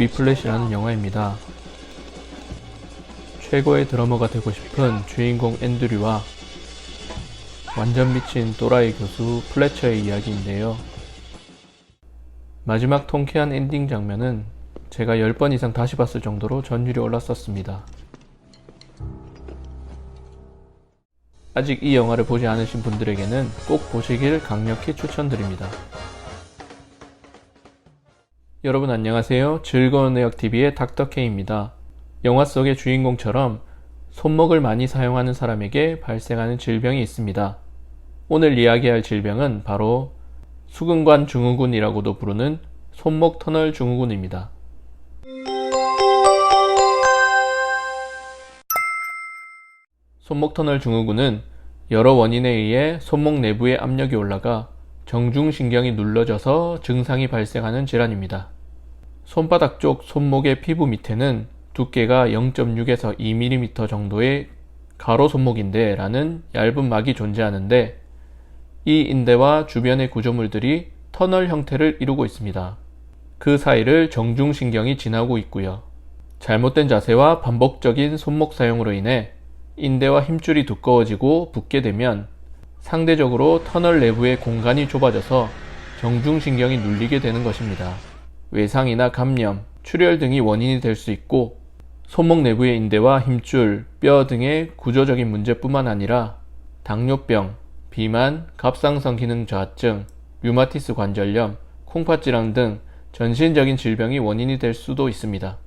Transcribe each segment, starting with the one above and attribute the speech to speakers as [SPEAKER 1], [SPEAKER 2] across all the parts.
[SPEAKER 1] 위플래시라는 영화입니다. 최고의 드러머가 되고 싶은 주인공 앤드류와 완전 미친 또라이 교수 플래처의 이야기인데요. 마지막 통쾌한 엔딩 장면은 제가 10번 이상 다시 봤을 정도로 전율이 올랐었습니다. 아직 이 영화를 보지 않으신 분들에게는 꼭 보시길 강력히 추천드립니다. 여러분 안녕하세요. 즐거운 의학TV의 닥터K입니다. 영화 속의 주인공처럼 손목을 많이 사용하는 사람에게 발생하는 질병이 있습니다. 오늘 이야기할 질병은 바로 수근관 증후군이라고도 부르는 손목 터널 증후군입니다. 손목 터널 증후군은 여러 원인에 의해 손목 내부의 압력이 올라가 정중신경이 눌러져서 증상이 발생하는 질환입니다. 손바닥 쪽 손목의 피부 밑에는 두께가 0.6에서 2mm 정도의 가로 손목인대 라는 얇은 막이 존재하는데 이 인대와 주변의 구조물들이 터널 형태를 이루고 있습니다. 그 사이를 정중신경이 지나고 있고요. 잘못된 자세와 반복적인 손목 사용으로 인해 인대와 힘줄이 두꺼워지고 붓게 되면 상대적으로 터널 내부의 공간이 좁아져서 정중신경이 눌리게 되는 것입니다. 외상이나 감염, 출혈 등이 원인이 될 수 있고 손목 내부의 인대와 힘줄, 뼈 등의 구조적인 문제뿐만 아니라 당뇨병, 비만, 갑상선 기능 저하증, 류마티스 관절염, 콩팥질환 등 전신적인 질병이 원인이 될 수도 있습니다.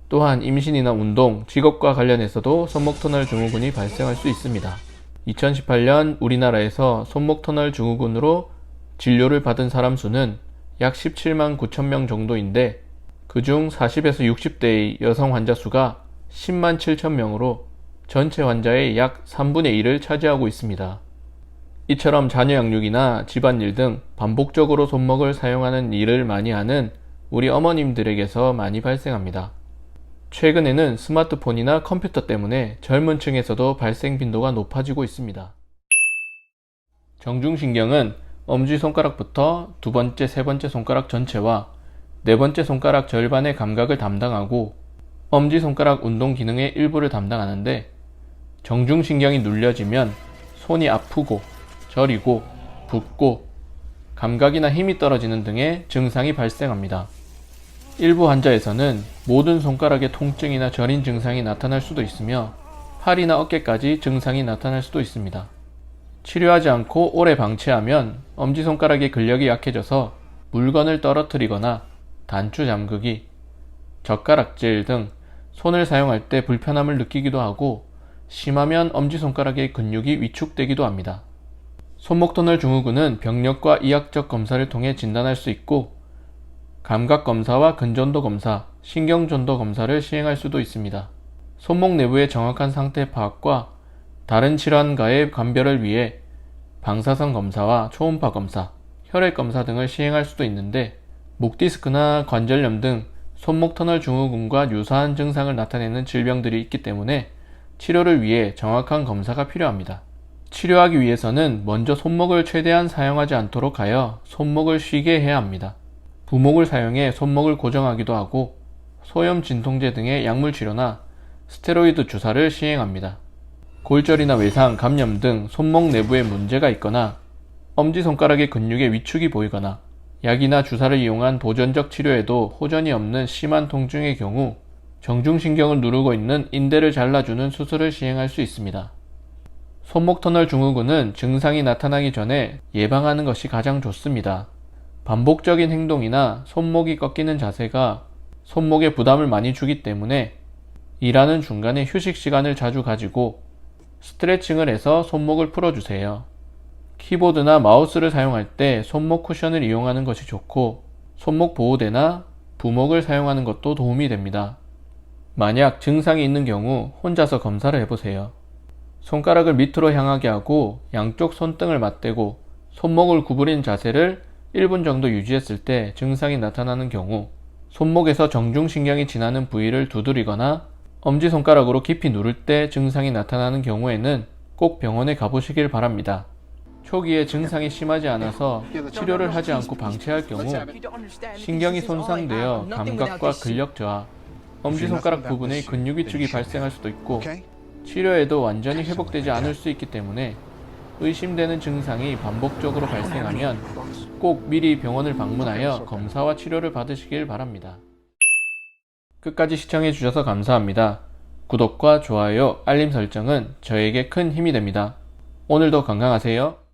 [SPEAKER 1] 또한 임신이나 운동, 직업과 관련해서도 손목 터널 증후군이 발생할 수 있습니다. 2018년 우리나라에서 손목 터널 증후군으로 진료를 받은 사람 수는 약 17만 9천 명 정도인데 그중 40에서 60대의 여성 환자 수가 10만 7천 명으로 전체 환자의 약 3분의 1을 차지하고 있습니다. 이처럼 자녀 양육이나 집안일 등 반복적으로 손목을 사용하는 일을 많이 하는 우리 어머님들에게서 많이 발생합니다. 최근에는 스마트폰이나 컴퓨터 때문에 젊은 층에서도 발생 빈도가 높아지고 있습니다. 정중신경은 엄지손가락부터 두 번째, 세 번째 손가락 전체와 네 번째 손가락 절반의 감각을 담당하고 엄지손가락 운동 기능의 일부를 담당하는데 정중신경이 눌려지면 손이 아프고 저리고 붓고 감각이나 힘이 떨어지는 등의 증상이 발생합니다. 일부 환자에서는 모든 손가락에 통증이나 저린 증상이 나타날 수도 있으며 팔이나 어깨까지 증상이 나타날 수도 있습니다. 치료하지 않고 오래 방치하면 엄지손가락의 근력이 약해져서 물건을 떨어뜨리거나 단추 잠그기, 젓가락질 등 손을 사용할 때 불편함을 느끼기도 하고 심하면 엄지손가락의 근육이 위축되기도 합니다. 손목 터널 증후군은 병력과 이학적 검사를 통해 진단할 수 있고 감각검사와 근전도 검사, 신경전도 검사를 시행할 수도 있습니다. 손목 내부의 정확한 상태 파악과 다른 질환과의 감별을 위해 방사선 검사와 초음파 검사, 혈액 검사 등을 시행할 수도 있는데 목 디스크나 관절염 등 손목 터널 증후군과 유사한 증상을 나타내는 질병들이 있기 때문에 치료를 위해 정확한 검사가 필요합니다. 치료하기 위해서는 먼저 손목을 최대한 사용하지 않도록 하여 손목을 쉬게 해야 합니다. 부목을 사용해 손목을 고정하기도 하고 소염 진통제 등의 약물 치료나 스테로이드 주사를 시행합니다. 골절이나 외상, 감염 등 손목 내부에 문제가 있거나 엄지손가락의 근육에 위축이 보이거나 약이나 주사를 이용한 보존적 치료에도 호전이 없는 심한 통증의 경우 정중신경을 누르고 있는 인대를 잘라주는 수술을 시행할 수 있습니다. 손목 터널 증후군은 증상이 나타나기 전에 예방하는 것이 가장 좋습니다. 반복적인 행동이나 손목이 꺾이는 자세가 손목에 부담을 많이 주기 때문에 일하는 중간에 휴식 시간을 자주 가지고 스트레칭을 해서 손목을 풀어주세요. 키보드나 마우스를 사용할 때 손목 쿠션을 이용하는 것이 좋고 손목 보호대나 부목을 사용하는 것도 도움이 됩니다. 만약 증상이 있는 경우 혼자서 검사를 해보세요. 손가락을 밑으로 향하게 하고 양쪽 손등을 맞대고 손목을 구부린 자세를 1분 정도 유지했을 때 증상이 나타나는 경우 손목에서 정중신경이 지나는 부위를 두드리거나 엄지손가락으로 깊이 누를 때 증상이 나타나는 경우에는 꼭 병원에 가보시길 바랍니다. 초기에 증상이 심하지 않아서 치료를 하지 않고 방치할 경우 신경이 손상되어 감각과 근력 저하, 엄지손가락 부분의 근육 위축이 발생할 수도 있고 치료에도 완전히 회복되지 않을 수 있기 때문에 의심되는 증상이 반복적으로 발생하면 꼭 미리 병원을 방문하여 검사와 치료를 받으시길 바랍니다. 끝까지 시청해주셔서 감사합니다. 구독과 좋아요, 알림 설정은 저에게 큰 힘이 됩니다. 오늘도 건강하세요.